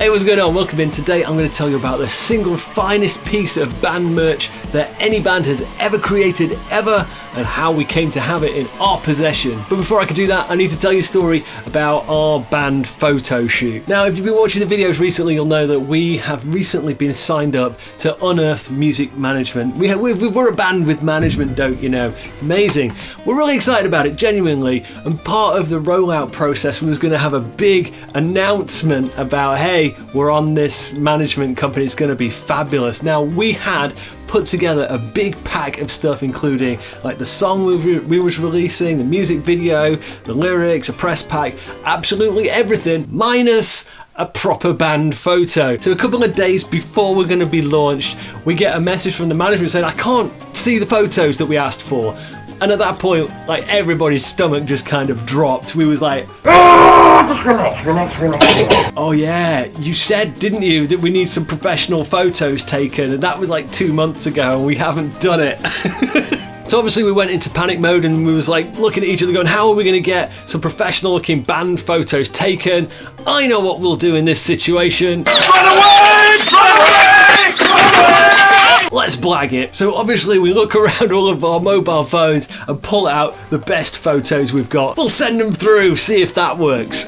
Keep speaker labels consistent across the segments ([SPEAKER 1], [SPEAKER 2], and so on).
[SPEAKER 1] Hey, what's going on? Welcome in. Today I'm going to tell you about the single finest piece of band merch that any band has ever created, ever, and how we came to have it in our possession. But before I can do that, I need to tell you a story about our band photo shoot. Now, if you've been watching the videos recently, you'll know that we have recently been signed up to Unearth Music Management. We're a band with management, don't you know? It's amazing. We're really excited about it, genuinely, and part of the rollout process was going to have a big announcement about, hey, we're on this management company, it's going to be fabulous. Now, we had put together a big pack of stuff, including like the song we was releasing, the music video, the lyrics, a press pack, absolutely everything, minus a proper band photo. So a couple of days before we're going to be launched, we get a message from the management saying, I can't see the photos that we asked for. And at that point, like, everybody's stomach just kind of dropped. We was like, oh yeah, you said, didn't you, that we need some professional photos taken? And that was like 2 months ago and we haven't done it. So obviously we went into panic mode and we was like looking at each other going, how are we going to get some professional looking band photos taken? I know what we'll do in this situation. Run away! Run away! Run away! Let's blag it. So obviously we look around all of our mobile phones and pull out the best photos we've got. We'll send them through, see if that works.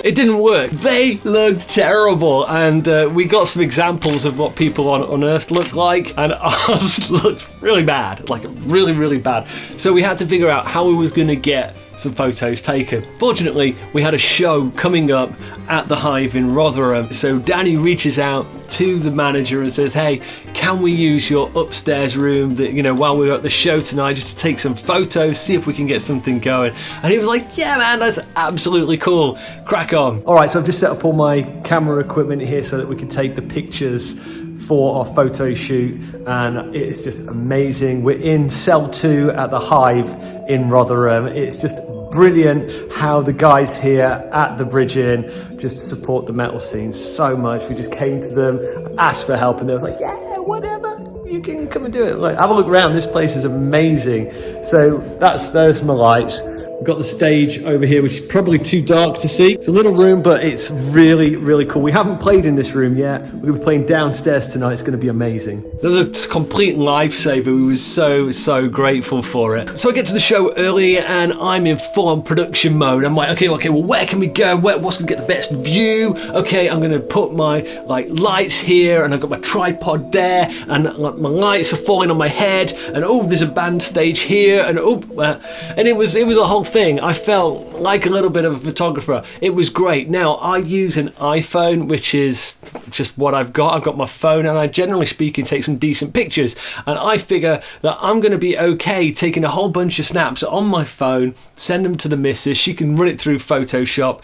[SPEAKER 1] It didn't work. They looked terrible, and we got some examples of what people on Unearth look like, and ours looked really bad, like really, really bad. So we had to figure out how we was going to get some photos taken. Fortunately, we had a show coming up at the Hive in Rotherham, so Danny reaches out to the manager and says, hey, can we use your upstairs room that, you know, while we're at the show tonight, just to take some photos, see if we can get something going. And he was like, yeah man, that's absolutely cool, crack on. Alright, so I've just set up all my camera equipment here so that we can take the pictures for our photo shoot, and it's just amazing. We're in cell 2 at the Hive in Rotherham. It's just brilliant how the guys here at the Bridge Inn just support the metal scene so much. We just came to them, asked for help, and they was like, yeah, whatever, you can come and do it. Like, have a look around, this place is amazing. So there's my lights. We've got the stage over here, which is probably too dark to see. It's a little room, but it's really, really cool. We haven't played in this room yet. We're going to be playing downstairs tonight. It's going to be amazing. That was a complete lifesaver. We were so grateful for it. So I get to the show early and I'm in full-on production mode. I'm like, okay, well, where can we go? What's going to get the best view? Okay, I'm going to put my lights here, and I've got my tripod there, and my lights are falling on my head, and oh, there's a band stage here, and and it was a whole thing. I felt like a little bit of a photographer. It was great. Now, I use an iPhone, which is just what I've got. I've got my phone, and I generally speaking take some decent pictures, and I figure that I'm going to be okay taking a whole bunch of snaps on my phone, send them to the missus, she can run it through Photoshop,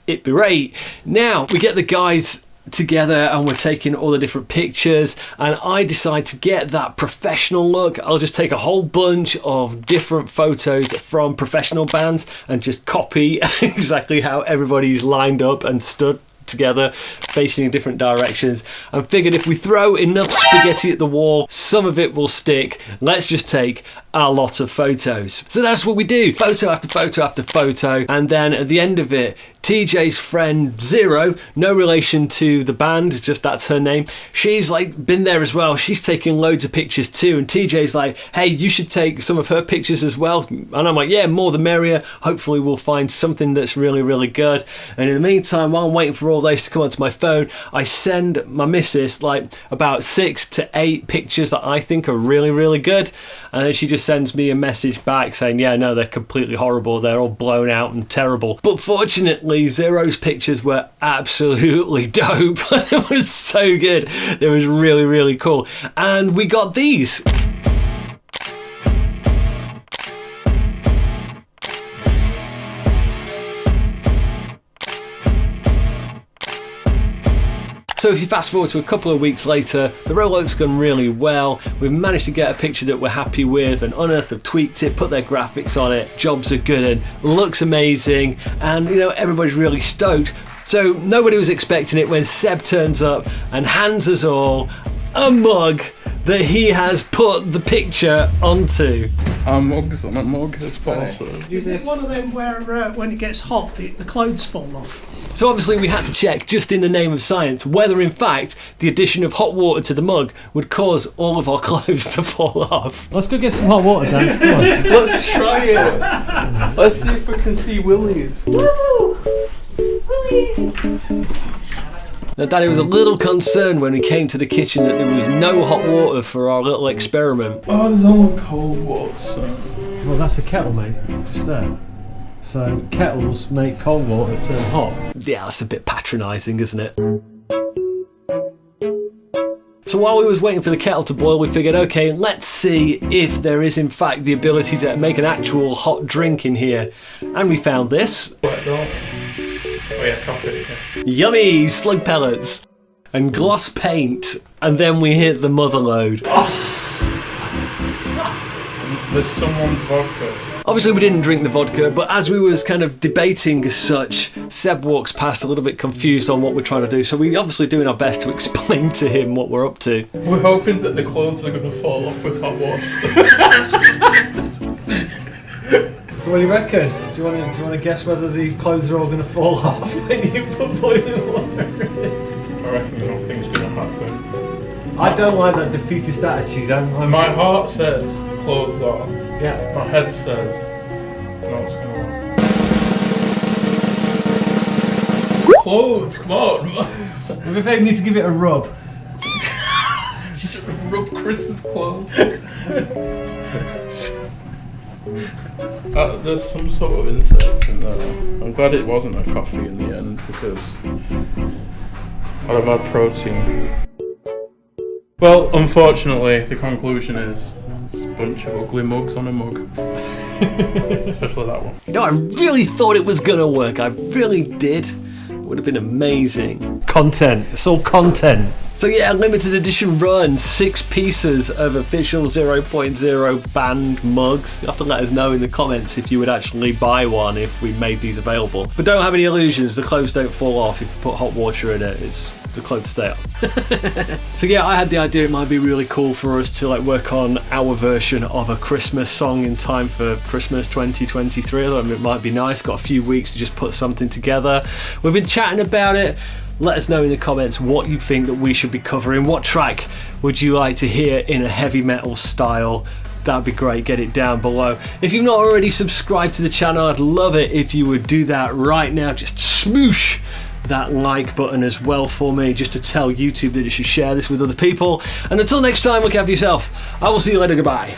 [SPEAKER 1] it'd be great. Now we get the guys together and we're taking all the different pictures, and I decide to get that professional look. I'll just take a whole bunch of different photos from professional bands and just copy exactly how everybody's lined up and stood together facing in different directions, and figured if we throw enough spaghetti at the wall, some of it will stick. Let's just take a lot of photos. So that's what we do, photo after photo after photo, and then at the end of it, TJ's friend Zero, no relation to the band, just that's her name, she's like been there as well. She's taking loads of pictures too, and TJ's like, hey, you should take some of her pictures as well. And I'm like, yeah, more the merrier. Hopefully we'll find something that's really, really good. And in the meantime, while I'm waiting for all those to come onto my phone, I send my missus like about 6 to 8 pictures that I think are really, really good. And then she just sends me a message back saying, yeah, no, they're completely horrible. They're all blown out and terrible. But fortunately, Zero's pictures were absolutely dope. It was so good. It was really, really cool. And we got these. So if you fast forward to a couple of weeks later, the rollout's gone really well. We've managed to get a picture that we're happy with, and Unearth have tweaked it, put their graphics on it, jobs are good and looks amazing, and you know, everybody's really stoked. So nobody was expecting it when Seb turns up and hands us all a mug that he has put the picture onto.
[SPEAKER 2] Our mug's on a mug as also.
[SPEAKER 3] Is it one of them where when it gets hot, the clothes fall off?
[SPEAKER 1] So obviously we had to check, just in the name of science, whether in fact the addition of hot water to the mug would cause all of our clothes to fall off.
[SPEAKER 4] Let's go get some hot water, Dan. Come on.
[SPEAKER 2] Let's try it. Let's see if we can see willies.
[SPEAKER 3] Woo! Willy!
[SPEAKER 1] Now Daddy was a little concerned when we came to the kitchen that there was no hot water for our little experiment.
[SPEAKER 2] Oh, there's only cold water. So.
[SPEAKER 4] Well, that's the kettle, mate. Just there. So kettles make cold water turn hot.
[SPEAKER 1] Yeah, that's a bit patronising, isn't it? So while we was waiting for the kettle to boil, we figured, okay, let's see if there is in fact the ability to make an actual hot drink in here. And we found this.
[SPEAKER 2] Oh yeah, coffee. Yeah.
[SPEAKER 1] Yummy slug pellets and gloss paint. And then we hit the mother load.
[SPEAKER 2] There's someone's vodka.
[SPEAKER 1] Obviously we didn't drink the vodka, but as we was kind of debating as such, Seb walks past a little bit confused on what we're trying to do, so we're obviously doing our best to explain to him what we're up to.
[SPEAKER 2] We're hoping that the clothes are going to fall off with hot water.
[SPEAKER 4] So what do you reckon? Do you want to guess whether the clothes are all going to fall off when you put boiling water in?
[SPEAKER 2] I reckon nothing's going to happen.
[SPEAKER 4] I don't like that defeatist attitude.
[SPEAKER 2] My heart says clothes off.
[SPEAKER 4] Yeah.
[SPEAKER 2] My head says no, it's going to work. Clothes, come on.
[SPEAKER 4] We maybe need to give it a rub.
[SPEAKER 2] Just rub Chris's clothes. There's some sort of insect in there. I'm glad it wasn't a coffee in the end because I'd have had protein. Well, unfortunately, the conclusion is it's a bunch of ugly mugs on a mug. Especially that one.
[SPEAKER 1] No, I really thought it was gonna work. I really did. It would have been amazing.
[SPEAKER 4] Content. It's all content.
[SPEAKER 1] So yeah, limited edition run, 6 pieces of official 0.0 banned mugs. You'll have to let us know in the comments if you would actually buy one if we made these available. But don't have any illusions, the clothes don't fall off if you put hot water in it. The clothes stay up. So yeah, I had the idea it might be really cool for us to work on our version of a Christmas song in time for Christmas 2023. I thought it might be nice. Got a few weeks to just put something together. We've been chatting about it. Let us know in the comments what you think that we should be covering. What track would you like to hear in a heavy metal style? That'd be great, get it down below. If you've not already subscribed to the channel, I'd love it if you would do that right now. Just smoosh that like button as well for me, just to tell YouTube that you should share this with other people. And until next time, look after yourself. I will see you later, goodbye.